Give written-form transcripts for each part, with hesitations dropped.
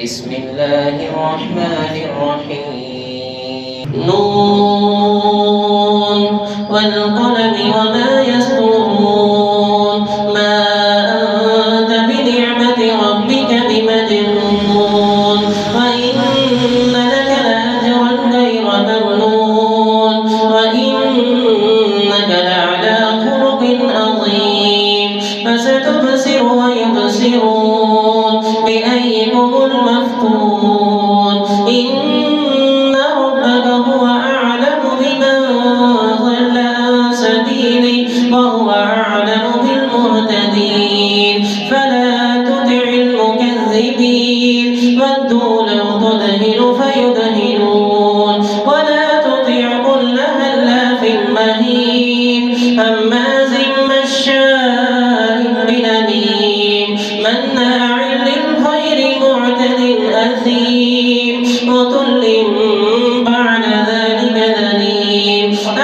بسم الله الرحمن الرحيم نون والقلم وما يسطرون ما أنت بنعمة ربك بمجنون وإن لك لأجرا غير ممنون وإنك لعلى خلق عظيم فستبصر ويبصرون بأيكم المفتون إن ربك هو أعلم بمن ضل عن سبيله وهو أعلم بالمهتدين فلا تطع المكذبين ودوا لو تدهن فيدهنون ولا تطع كل هلاف مهين هماز مشاء بنميم مناع للخير معتد أثيم عتل بعد ذلك ذليم أن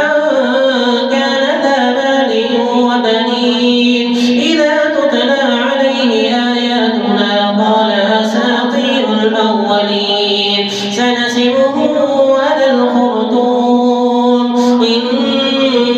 كان ذا مال وبنين إذا تتلى عليه آياتنا قال أساطير الأولين سنسمه على الخرطوم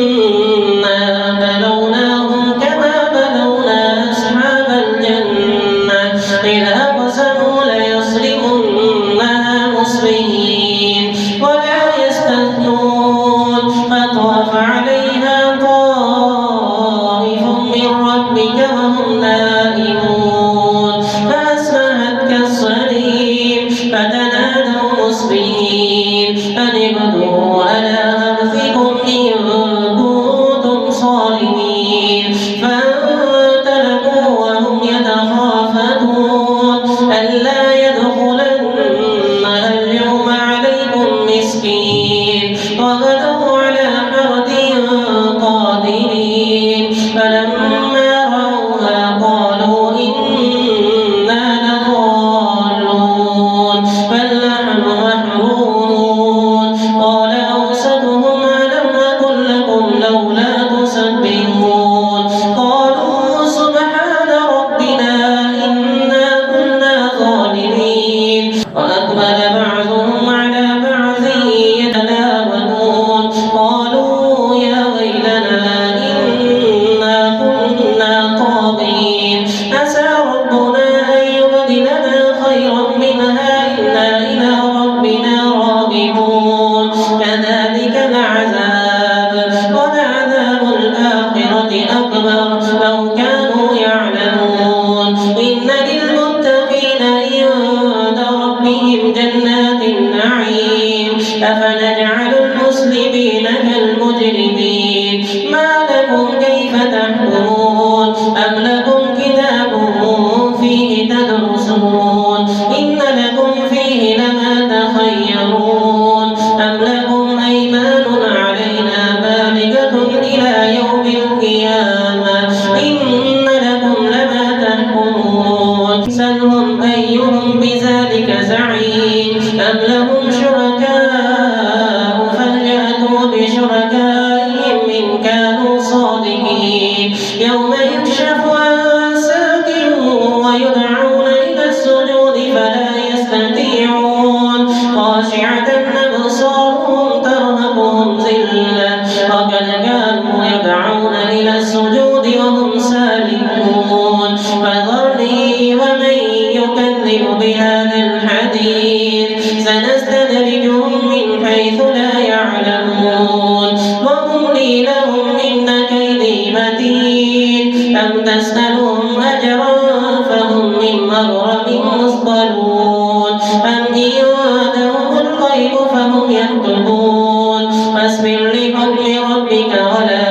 إنا بلوناهم كما بلونا أصحاب الجنة إذ أقسموا ليصرمنها مصبحين ولا يستثنون فطاف عليها طائف من ربك وهم نائمون فأصبحت كالصريم فتنادوا مصبحين أن اغدوا على حرثكم إن كنتم صارمين فانطلقوا وهم يتخافتون ألا يدخلنها اليوم عليكم مسكين وغدوا على حرد قادرين فلما رأوها قالوا إنا لضالون بل نحن محرومون قال أوسطهم ألم أقل لكم لولا تسبحون قالوا سبحان ربنا إنا كنا ظالمين وأقبل بعضهم على بعض يتلاومون قالوا يا ويلنا إنا كنا طاغين عسى ربنا أن يبدلنا خيرا منها إنا إلى ربنا راغبون كذلك العذاب ولعذاب الآخرة أكبر لو كانوا يعلمون إن للمتقين عند ربهم جنات النعيم أفنجعل المسلمين كالمجرمين ما لكم كيف تحكمون أم لكم كتاب فيه تدرسون إن لكم فيه لما تخيرون أم لكم أيمان علينا بالغة إلى يوم القيامة إن لكم لما تحكمون سلهم أيهم بذلك زعيم أم لهم شركاء فليأتوا بشركائهم إن كانوا صادقين يوم يكشف عن ساق ويدعون إلى السجود فلا يستطيعون خاشعة أبصارهم ترهقهم ذلة وقد كانوا يدعون إلى السجود وهم سالمون فذرني ومن يكذب بهذا الحديث سنستدرجهم من حيث لا يعلمون وأملي لهم إن كيدي متين أم تسألهم أجرا فهم من مغرم مثقلون أم عندهم الغيب فهم يكتبون فاصبر لحكم ربك ولا